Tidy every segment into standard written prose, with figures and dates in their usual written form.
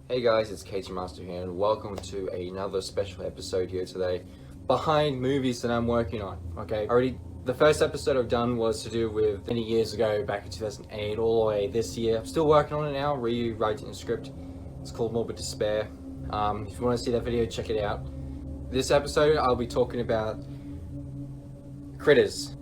Hey guys, it's Katie Master here, and welcome to another special episode here today. Behind movies that I'm working on. Okay, the first episode I've done was to do with many years ago, back in 2008, all the way this year. I'm still working on it now, rewriting the script. It's called Morbid Despair. If you want to see that video, check it out. This episode, I'll be talking about Critters,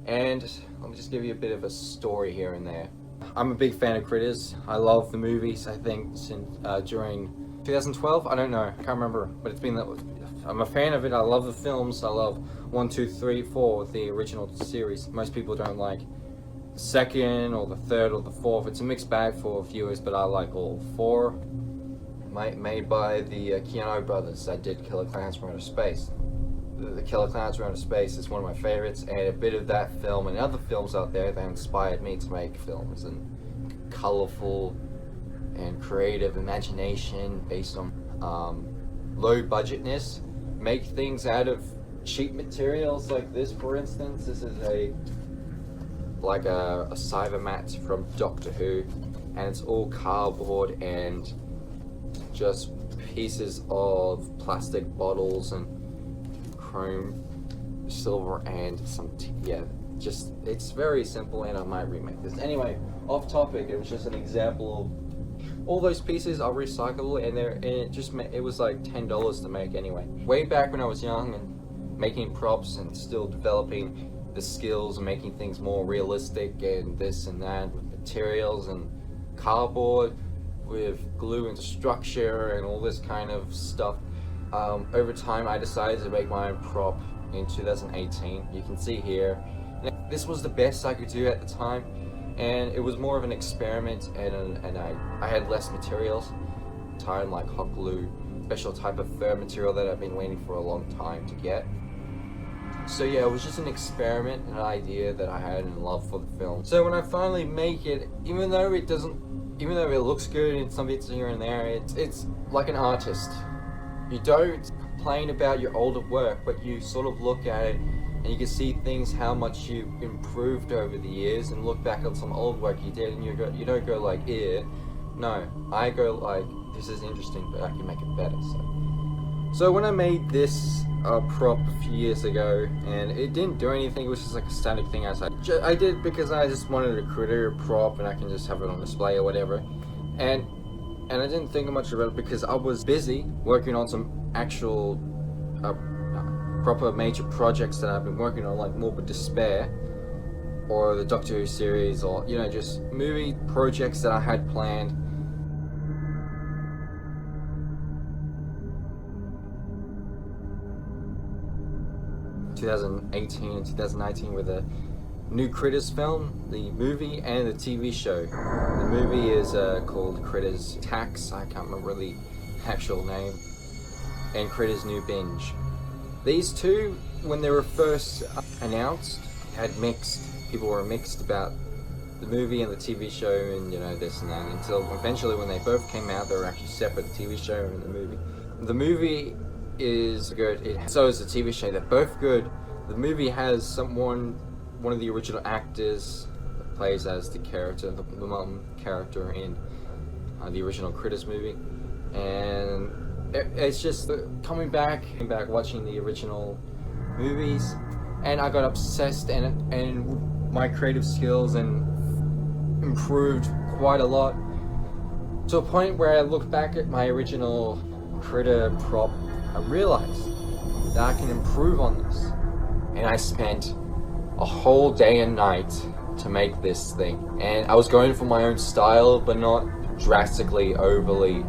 and let me just give you a bit of a story here and there. I'm a big fan of Critters. I love the movies. I think since during 2012, I don't know, I can't remember, but it's been that. I'm a fan of it. I love the films. I love 1, 2, 3, 4, the original series. Most people don't like the second or the third or the fourth. It's a mixed bag for viewers, but I like all 4. Made by the Keanu brothers that did Killer Clowns from Outer Space. The Killer Clowns from Outer Space is one of my favorites, and a bit of that film and other films out there that inspired me to make films, and colorful and creative imagination based on low budgetness. Make things out of cheap materials like this, for instance. This is a cyber mat from Doctor Who, and it's all cardboard and just pieces of plastic bottles and chrome, silver, and it's very simple, and I might remake this. Anyway, off topic, it was just an example of all those pieces are recyclable, and it was like $10 to make anyway. Way back when I was young and making props and still developing the skills and making things more realistic and this and that with materials and cardboard with glue and structure and all this kind of stuff. Over time, I decided to make my own prop in 2018. You can see here. This was the best I could do at the time, and it was more of an experiment, and I had less materials. Like hot glue, special type of fur material that I've been waiting for a long time to get. So yeah, it was just an experiment, an idea that I had in love for the film. So when I finally make it, even though it looks good in some bits here and there, it's like an artist. You don't complain about your older work, but you sort of look at it and you can see things, how much you improved over the years, and look back on some old work you did, and you don't go like, "Eh." No, I go like, "This is interesting, but I can make it better." So when I made this prop a few years ago, and it didn't do anything, it was just like a static thing outside. I did it because I just wanted a critter prop, and I can just have it on display or whatever. And I didn't think much about it because I was busy working on some actual proper major projects that I've been working on, like Morbid Despair or the Doctor Who series, or just movie projects that I had planned. In 2018 and 2019 with a new Critters film, the movie and the TV show. The movie is called Critters Tax, I can't remember the actual name, and Critters New Binge. These two, when they were first announced, people were mixed about the movie and the TV show, and this and that, until eventually when they both came out, they were actually separate, the TV show and the movie. The movie is good, so is the TV show. They're both good. The movie has one of the original actors that plays as the mom character in the original Critters movie, and it's just coming back watching the original movies, and I got obsessed, and my creative skills and improved quite a lot, to a point where I look back at my original critter prop, I realized that I can improve on this, and I spent a whole day and night to make this thing, and I was going for my own style, but not drastically overly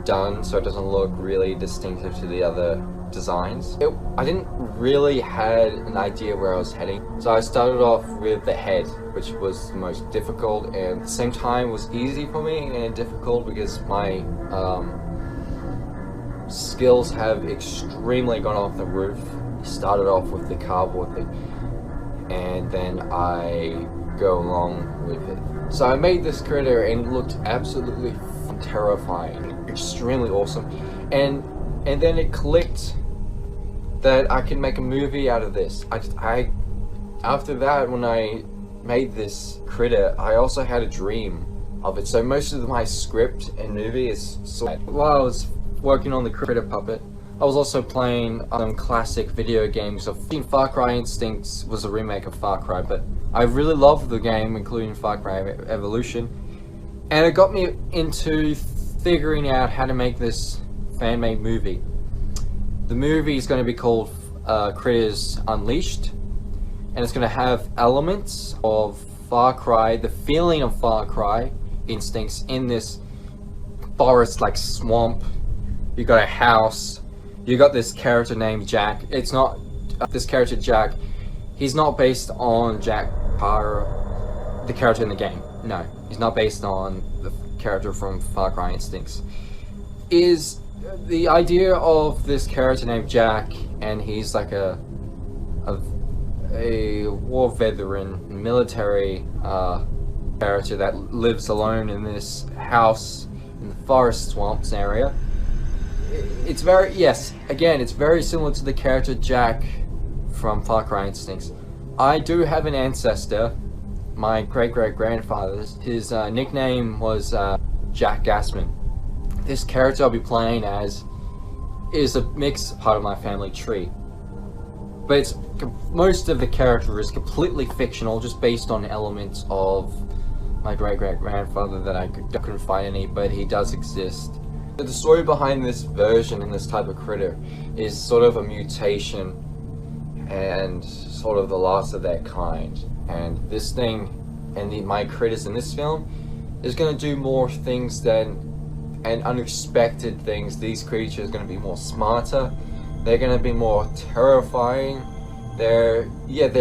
done, so it doesn't look really distinctive to the other designs. I didn't really had an idea where I was heading, so I started off with the head, which was the most difficult, and at the same time was easy for me and difficult because my skills have extremely gone off the roof. Started off with the cardboard thing, and then I go along with it. So I made this critter, and it looked absolutely terrifying, extremely awesome, and then it clicked that I can make a movie out of this. After that, when I made this critter, I also had a dream. of it. So most of my script and movie is while I was working on the critter puppet, I was also playing some classic video games. Far Cry Instincts was a remake of Far Cry, but I really loved the game, including Far Cry Evolution, and it got me into figuring out how to make this fan-made movie. The movie is going to be called Critters Unleashed, and it's going to have elements of Far Cry, the feeling of Far Cry Instincts in this forest, like swamp. You got a house. You got this character named Jack. It's not this character Jack. He's not based on Jack Parr, the character in the game. No, he's not based on the character from Far Cry Instincts. Is the idea of this character named Jack, and he's like a war veteran, military character that lives alone in this house in the forest swamps area. It's very, yes, again, it's very similar to the character Jack from Far Cry Instincts. I do have an ancestor, my great-great-grandfather's. His nickname was Jack Gassman. This character I'll be playing as is a mixed part of my family tree. But it's, most of the character is completely fictional, just based on elements of my great-great-grandfather that I couldn't find any, but he does exist. The story behind this version and this type of critter is sort of a mutation and sort of the loss of that kind. And this thing and my critters in this film is going to do more things than and unexpected things. These creatures are going to be more smarter. They're going to be more terrifying. They're a bit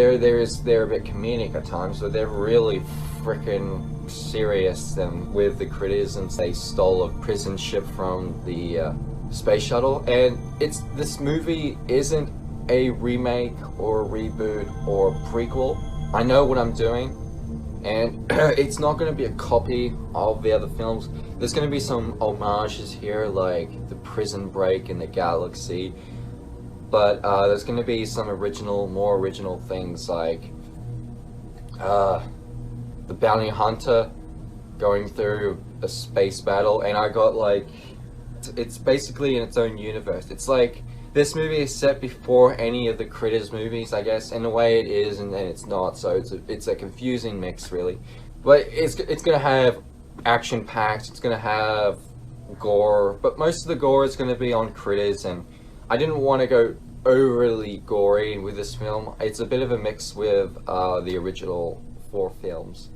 comedic at times, but they're really freaking serious than with the critters, and they stole a prison ship from the space shuttle. And this movie isn't a remake or a reboot or a prequel. I know what I'm doing, and it's not going to be a copy of the other films. There's going to be some homages here, like the prison break in the galaxy, but there's going to be some more original things, like the bounty hunter going through a space battle, and I got like, it's basically in its own universe. It's like this movie is set before any of the Critters movies, I guess. In a way it is, and then it's not, so it's a confusing mix, really. But it's gonna have action packed, it's gonna have gore, but most of the gore is gonna be on critters, and I didn't want to go overly gory with this film. It's a bit of a mix with the original 4 films.